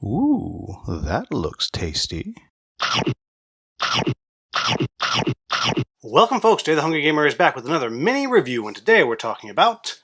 Ooh, that looks tasty. Welcome folks, Today the Hungry Gamer is back with another mini review, and today we're talking about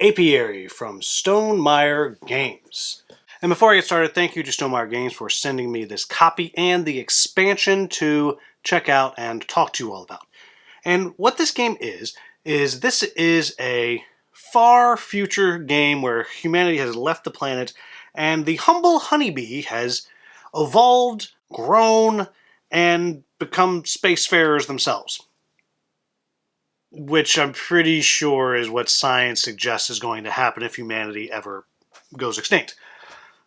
Apiary from Stonemaier Games. And before I get started, thank you to Stonemaier Games for sending me this copy and the expansion to check out and talk to you all about. And what this game is this is a far future game where humanity has left the planet and the humble honeybee has evolved, grown, and become spacefarers themselves. Which I'm pretty sure is what science suggests is going to happen if humanity ever goes extinct.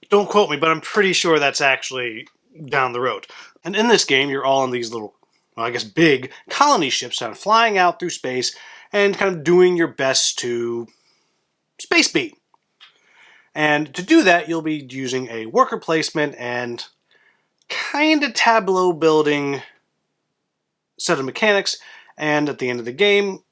Don't quote me, but I'm pretty sure that's actually down the road. And in this game, you're all in these little, well, I guess big colony ships kind of flying out through space and kind of doing your best to space beat. And to do that, you'll be using a worker placement and kind of tableau building set of mechanics, and at the end of the game,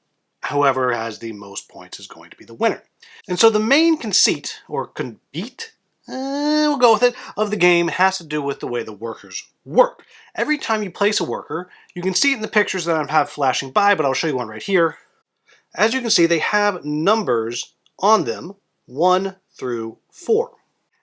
whoever has the most points is going to be the winner. And so the main conceit, or conceit, we'll go with it, of the game has to do with the way the workers work. Every time you place a worker, you can see it in the pictures that I have flashing by, but I'll show you one right here. As you can see, they have numbers on them, 1 through 4.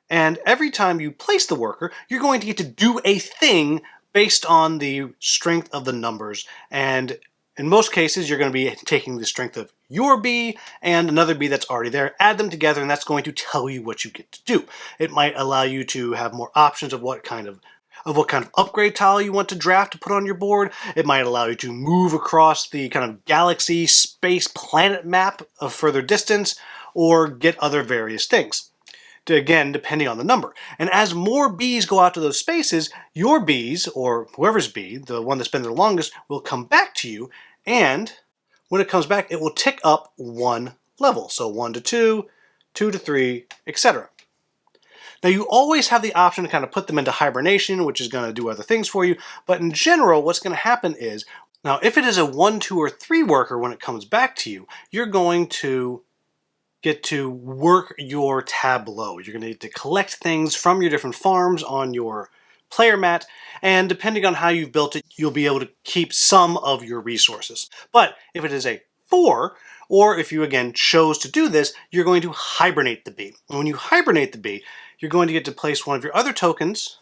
And every time you place the worker, you're going to get to do a thing based on the strength of the numbers. And in most cases, you're going to be taking the strength of your bee and another bee that's already there, add them together, and that's going to tell you what you get to do. It might allow you to have more options of what kind of upgrade tile you want to draft to put on your board. It might allow you to move across the kind of galaxy, space, planet map of further distance, or get other various things. Again, depending on the number. And as more bees go out to those spaces, your bees, or whoever's bee, the one that's been there the longest, will come back to you, and when it comes back, it will tick up 1 level. So 1 to 2, 2 to 3, etc. Now you always have the option to kind of put them into hibernation, which is going to do other things for you, but in general, what's going to happen is, now if it is a 1, 2, or 3 worker when it comes back to you, you're going to get to work your tableau. You're going to need to collect things from your different farms on your player mat, and depending on how you've built it, you'll be able to keep some of your resources. But if it is a 4, or if you again chose to do this, you're going to hibernate the bee. And when you hibernate the bee, you're going to get to place one of your other tokens.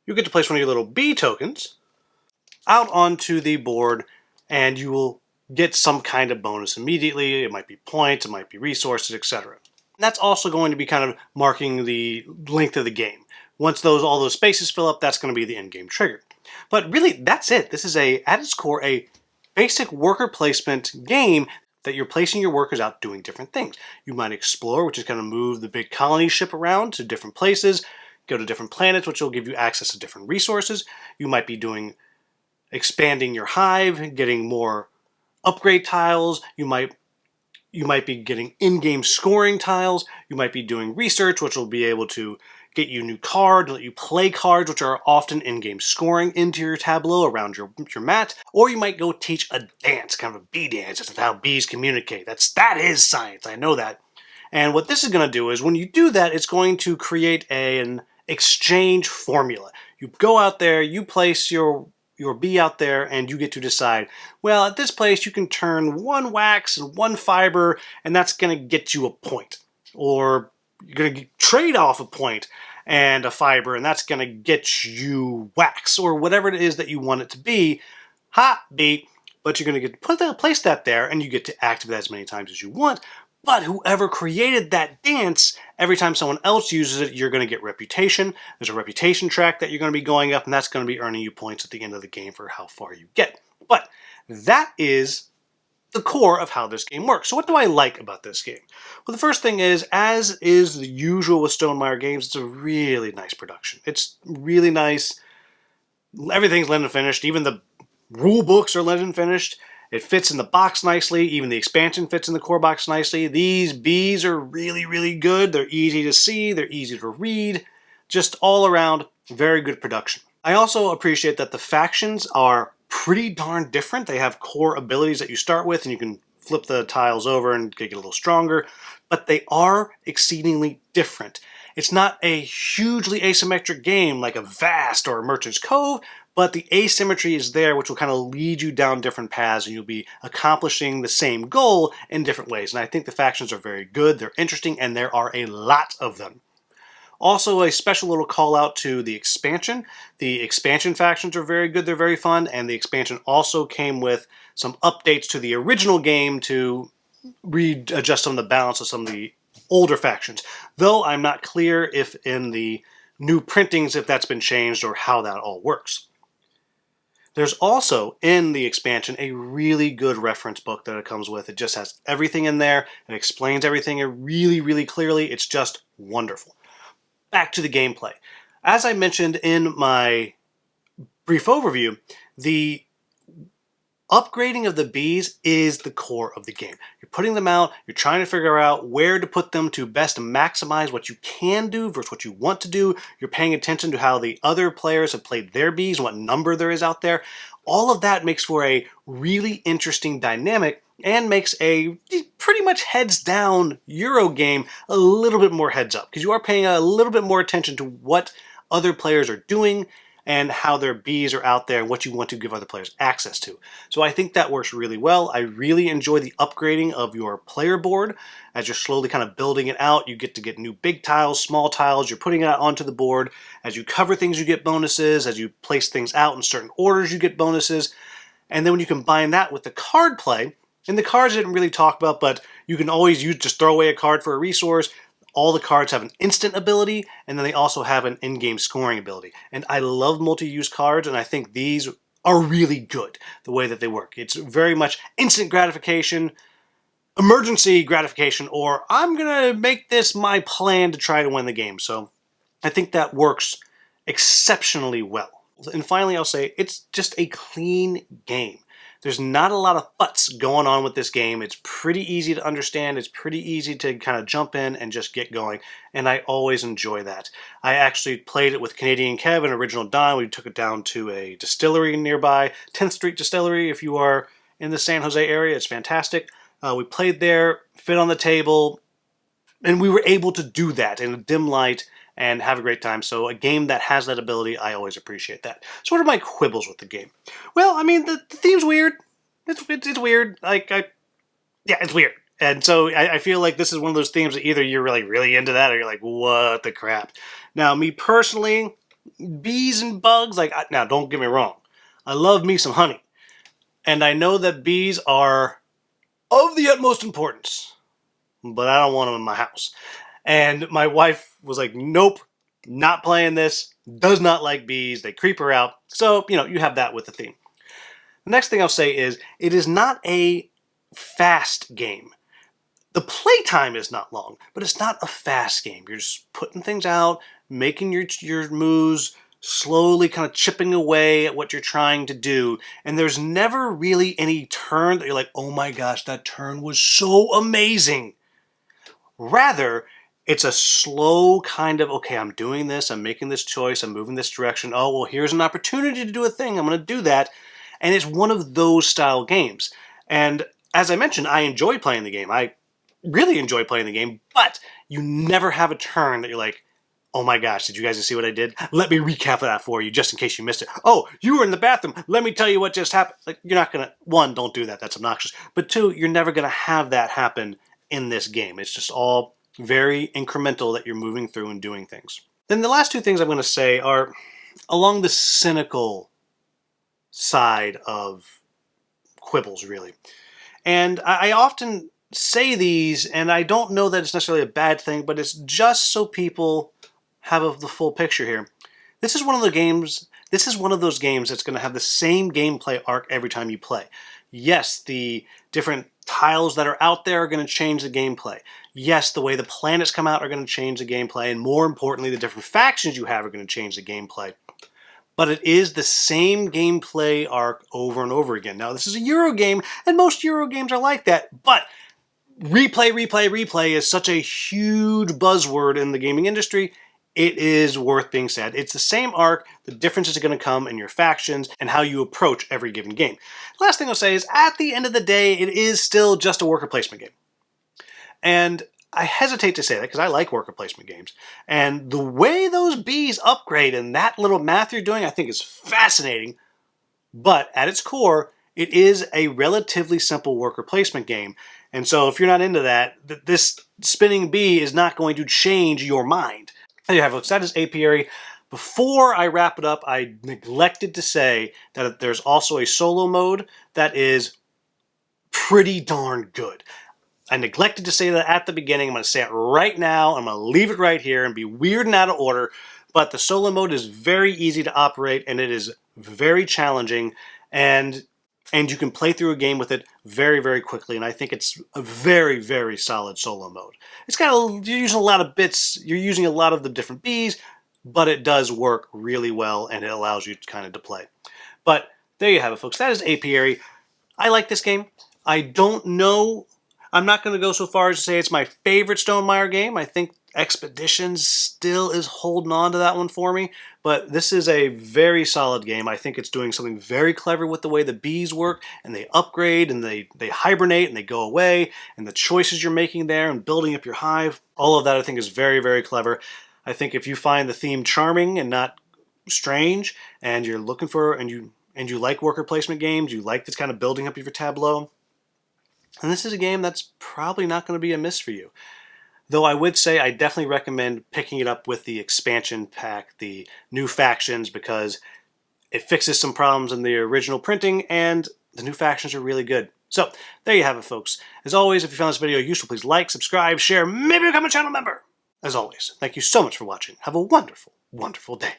You get to place one of your little bee tokens out onto the board, and you will get some kind of bonus immediately. It might be points, it might be resources, etc. That's also going to be kind of marking the length of the game. Once all those spaces fill up, that's going to be the in-game trigger. But really, that's it. This is at its core, a basic worker placement game that you're placing your workers out doing different things. You might explore, which is going to move the big colony ship around to different places, go to different planets, which will give you access to different resources. You might be expanding your hive, getting more upgrade tiles. You might be getting in-game scoring tiles. You might be doing research, which will be able to get you new cards, let you play cards, which are often in-game scoring into your tableau around your mat. Or you might go teach a dance, kind of a bee dance. That's how bees communicate. That is science, I know that. And what this is going to do is when you do that, it's going to create an exchange formula. You go out there, you place your bee out there, and you get to decide, well, at this place you can turn 1 wax and 1 fiber, and that's going to get you a point. Or you're going to trade off a point and a fiber, and that's going to get you wax, or whatever it is that you want it to be. Ha, bee. But you're going to get to place that there, and you get to activate that as many times as you want. But whoever created that dance, every time someone else uses it, you're going to get reputation. There's a reputation track that you're going to be going up, and that's going to be earning you points at the end of the game for how far you get. But that is the core of how this game works. So what do I like about this game? Well, the first thing is, as is the usual with Stonemaier games, it's a really nice production. It's really nice. Everything's lit and finished. Even the rule books are lit and finished. It fits in the box nicely. Even the expansion fits in the core box nicely. These bees are really, really good. They're easy to see. They're easy to read. Just all around, very good production. I also appreciate that the factions are pretty darn different. They have core abilities that you start with, and you can flip the tiles over and get a little stronger. But they are exceedingly different. It's not a hugely asymmetric game like a Vast or a Merchant's Cove, but the asymmetry is there, which will kind of lead you down different paths, and you'll be accomplishing the same goal in different ways. And I think the factions are very good, they're interesting, and there are a lot of them. Also, a special little call out to the expansion. The expansion factions are very good, they're very fun, and the expansion also came with some updates to the original game to readjust some of the balance of some of the older factions. Though I'm not clear if in the new printings if that's been changed or how that all works. There's also, in the expansion, a really good reference book that it comes with. It just has everything in there. It explains everything really, really clearly. It's just wonderful. Back to the gameplay. As I mentioned in my brief overview, the upgrading of the bees is the core of the game. You're putting them out, you're trying to figure out where to put them to best maximize what you can do versus what you want to do. You're paying attention to how the other players have played their bees, what number there is out there. All of that makes for a really interesting dynamic and makes a pretty much heads down Euro game a little bit more heads up, because you are paying a little bit more attention to what other players are doing and how their bees are out there and what you want to give other players access to. So I think that works really well. I really enjoy the upgrading of your player board. As you're slowly kind of building it out, you get to get new big tiles, small tiles, you're putting it out onto the board. As you cover things, you get bonuses. As you place things out in certain orders, you get bonuses. And then when you combine that with the card play, and the cards I didn't really talk about, but you can always just throw away a card for a resource. All the cards have an instant ability, and then they also have an in-game scoring ability. And I love multi-use cards, and I think these are really good, the way that they work. It's very much instant gratification, emergency gratification, or I'm going to make this my plan to try to win the game. So I think that works exceptionally well. And finally, I'll say it's just a clean game. There's not a lot of futs going on with this game. It's pretty easy to understand. It's pretty easy to kind of jump in and just get going. And I always enjoy that. I actually played it with Canadian Kev and Original Don. We took it down to a distillery nearby, 10th Street Distillery. If you are in the San Jose area, it's fantastic. We played there, fit on the table, and we were able to do that in a dim light and have a great time. So a game that has that ability, I always appreciate that. So what are my quibbles with the game? Well, I mean, the theme's weird. It's weird. It's weird. And so I feel like this is one of those themes that either you're really into that or you're like, what the crap? Now, me personally, bees and bugs, now don't get me wrong. I love me some honey. And I know that bees are of the utmost importance, but I don't want them in my house. And my wife was like, nope, not playing this, does not like bees, they creep her out. So, you have that with the theme. The next thing I'll say is, it is not a fast game. The playtime is not long, but it's not a fast game. You're just putting things out, making your moves, slowly kind of chipping away at what you're trying to do. And there's never really any turn that you're like, oh my gosh, that turn was so amazing. Rather, it's a slow kind of, okay, I'm doing this, I'm making this choice, I'm moving this direction. Oh, well, here's an opportunity to do a thing. I'm going to do that. And it's one of those style games. And as I mentioned, I enjoy playing the game. I really enjoy playing the game, but you never have a turn that you're like, oh my gosh, did you guys see what I did? Let me recap that for you just in case you missed it. Oh, you were in the bathroom. Let me tell you what just happened. You're not going to, one, don't do that. That's obnoxious. But two, you're never going to have that happen in this game. It's just all very incremental that you're moving through and doing things. Then the last two things I'm going to say are along the cynical side of quibbles, really. And I often say these, and I don't know that it's necessarily a bad thing, but it's just so people have the full picture here. This is one of those games that's going to have the same gameplay arc every time you play. Yes, the different tiles that are out there are going to change the gameplay. Yes, the way the planets come out are going to change the gameplay, and more importantly, the different factions you have are going to change the gameplay. But it is the same gameplay arc over and over again. Now, this is a Euro game, and most Euro games are like that, but replay is such a huge buzzword in the gaming industry. It is worth being said. It's the same arc. The differences are going to come in your factions and how you approach every given game. The last thing I'll say is, at the end of the day, it is still just a worker placement game. And I hesitate to say that because I like worker placement games. And the way those bees upgrade and that little math you're doing, I think is fascinating. But at its core, it is a relatively simple worker placement game. And so if you're not into that, this spinning bee is not going to change your mind. There you have it, folks. That is Apiary. Before I wrap it up, I neglected to say that there's also a solo mode that is pretty darn good. I neglected to say that at the beginning. I'm going to say it right now. I'm going to leave it right here and be weird and out of order. But the solo mode is very easy to operate, and it is very challenging, and you can play through a game with it very, very quickly. And I think it's a very, very solid solo mode. You're using a lot of bits. You're using a lot of the different bees, but it does work really well, and it allows you kind of to play. But there you have it, folks. That is Apiary. I like this game. I don't know. I'm not going to go so far as to say it's my favorite Stonemaier game. I think Expeditions still is holding on to that one for me. But this is a very solid game. I think it's doing something very clever with the way the bees work, and they upgrade, and they hibernate, and they go away, and the choices you're making there, and building up your hive. All of that I think is very, very clever. I think if you find the theme charming and not strange, and you're looking for, and you like worker placement games, you like this kind of building up of your tableau, and this is a game that's probably not going to be a miss for you. Though I would say I definitely recommend picking it up with the expansion pack, the new factions, because it fixes some problems in the original printing, and the new factions are really good. So, there you have it, folks. As always, if you found this video useful, please like, subscribe, share, maybe become a channel member. As always, thank you so much for watching. Have a wonderful, wonderful day.